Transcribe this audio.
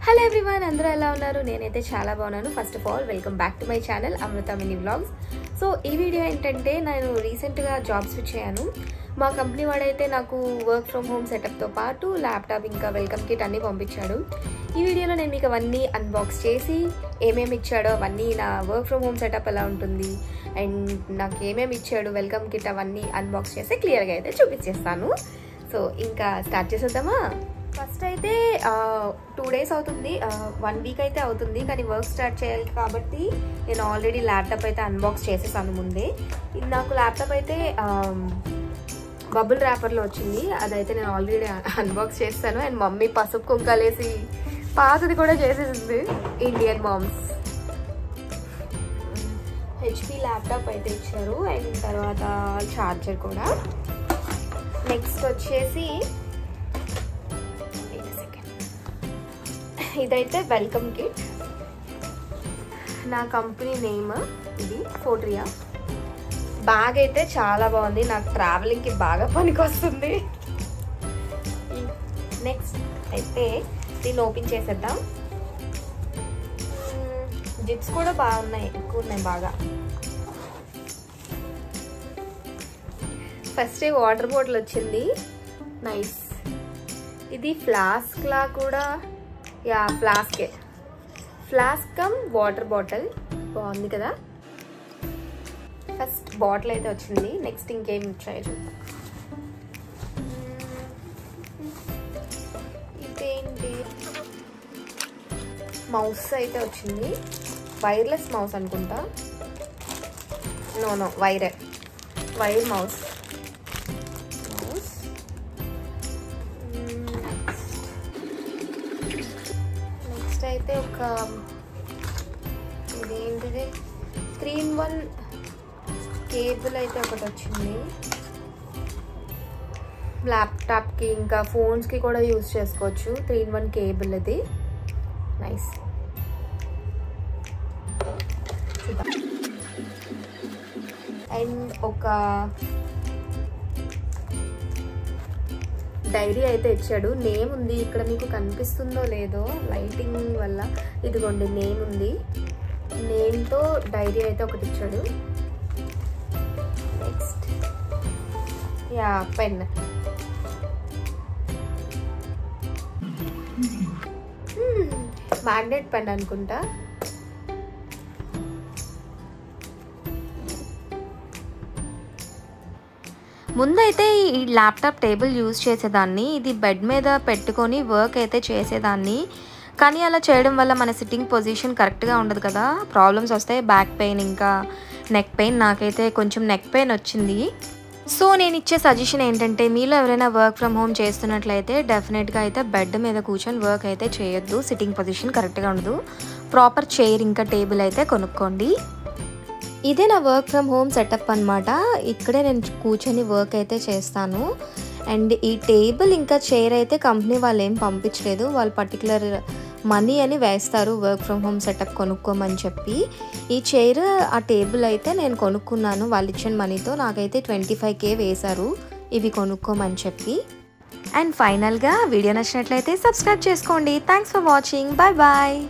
Hello everyone, అందరూ ఎలా ఉన్నారు? నేనైతే చాలా బాగున్నాను. First of all welcome back to my channel Amrutha mini vlogs. So ఈ వీడియో ఏంటంటే, నేను రీసెంట్గా జాబ్ స్విచ్ అయ్యాను. మా కంపెనీ వాడైతే నాకు వర్క్ ఫ్రమ్ హోమ్ సెటప్తో పాటు ల్యాప్టాప్ ఇంకా వెల్కమ్ కిట్ అన్నీ పంపించాడు. ఈ వీడియోలో నేను మీకు అవన్నీ అన్బాక్స్ చేసి ఏమేమి ఇచ్చాడో అవన్నీ, నా వర్క్ ఫ్రమ్ హోమ్ సెటప్ ఎలా ఉంటుంది అండ్ నాకు ఏమేమి ఇచ్చాడు వెల్కమ్ కిట్ అవన్నీ అన్బాక్స్ చేసి క్లియర్గా అయితే చూపించేస్తాను. సో ఇంకా స్టార్ట్ చేసేద్దామా? ఫస్ట్ అయితే 2 days అవుతుంది, 1 week అయితే అవుతుంది. కానీ వర్క్ స్టార్ట్ చేయాలి కాబట్టి నేను ఆల్రెడీ ల్యాప్టాప్ అయితే అన్బాక్స్ చేసేసాను ముందే. ఇది నాకు ల్యాప్టాప్ అయితే బబుల్ ర్యాపర్లో వచ్చింది. అదైతే నేను ఆల్రెడీ అన్బాక్స్ చేస్తాను. అండ్ మమ్మీ పసుపు కుంకాలేసి పాతది కూడా చేసేసింది. Indian moms. HP ల్యాప్టాప్ అయితే ఇచ్చారు. అండ్ తర్వాత ఛార్జర్ కూడా. నెక్స్ట్ వచ్చేసి ఇదైతే వెల్కమ్ కిట్. నా కంపెనీ నేమ్ ఇది ఫోట్రియా. బ్యాగ్ అయితే చాలా బాగుంది, నాకు ట్రావెలింగ్కి బాగా పనికి వస్తుంది. నెక్స్ట్ అయితే దీన్ని ఓపెన్ చేసేద్దాం. జిప్స్ కూడా బాగున్నాయి, ఎక్కువ ఉన్నాయి బాగా. ఫస్ట్ వాటర్ బాటిల్ వచ్చింది, నైస్. ఇది ఫ్లాస్క్ లా కూడా, yeah flask come water bottle, బాగుంది కదా. ఫస్ట్ బాటిల్ అయితే వచ్చింది. నెక్స్ట్ ఇంకేం ఇచ్చాయి చూద్దాం. ఇదేంటి, మౌస్ అయితే వచ్చింది. వైర్లెస్ మౌస్ అనుకుంటా. No wire mouse. అయితే ఒక ఇదేంటిది 3-in-1 కేబుల్ అయితే ఒకటి వచ్చింది. ల్యాప్టాప్కి ఇంకా ఫోన్స్కి కూడా యూజ్ చేసుకోవచ్చు. 3-in-1 కేబుల్ ఇది, నైస్. అండ్ ఒక డైరీ అయితే ఇచ్చాడు. నేమ్ ఉంది ఇక్కడ, మీకు కనిపిస్తుందో లేదో లైటింగ్ వల్ల. ఇదిగోండి నేమ్ ఉంది, నేమ్తో డైరీ అయితే ఒకటి ఇచ్చాడు. Next yeah pen. Magnet pen అనుకుంటా. ముందైతే ఈ ల్యాప్టాప్ టేబుల్ యూజ్ చేసేదాన్ని. ఇది బెడ్ మీద పెట్టుకొని వర్క్ అయితే చేసేదాన్ని. కానీ అలా చేయడం వల్ల మన సిట్టింగ్ పొజిషన్ కరెక్ట్గా ఉండదు కదా, ప్రాబ్లమ్స్ వస్తాయి. బ్యాక్ పెయిన్ ఇంకా నెక్ పెయిన్. నాకైతే కొంచెం నెక్ పెయిన్ వచ్చింది. సో నేను ఇచ్చే సజెషన్ ఏంటంటే, మీలో ఎవరైనా వర్క్ ఫ్రమ్ హోమ్ చేస్తున్నట్లయితే డెఫినెట్గా అయితే బెడ్ మీద కూర్చొని వర్క్ అయితే చేయొద్దు. సిట్టింగ్ పొజిషన్ కరెక్ట్గా ఉండదు. ప్రాపర్ చైర్ ఇంకా టేబుల్ అయితే కొనుక్కోండి. ఇదే నా వర్క్ ఫ్రమ్ హోమ్ సెటప్ అనమాట. ఇక్కడే నేను కూర్చొని వర్క్ అయితే చేస్తాను. అండ్ ఈ టేబుల్ ఇంకా చైర్ అయితే కంపెనీ వాళ్ళు ఏం పంపించలేదు. వాళ్ళు పర్టికులర్ మనీ అని వేస్తారు వర్క్ ఫ్రమ్ హోమ్ సెటప్ కొనుక్కోమని చెప్పి. ఈ చైర్ ఆ టేబుల్ అయితే నేను కొనుక్కున్నాను వాళ్ళు ఇచ్చిన మనీతో. నాకైతే 25K వేశారు ఇవి కొనుక్కోమని చెప్పి. అండ్ ఫైనల్గా వీడియో నచ్చినట్లయితే సబ్స్క్రైబ్ చేసుకోండి. Thanks for watching. Bye bye.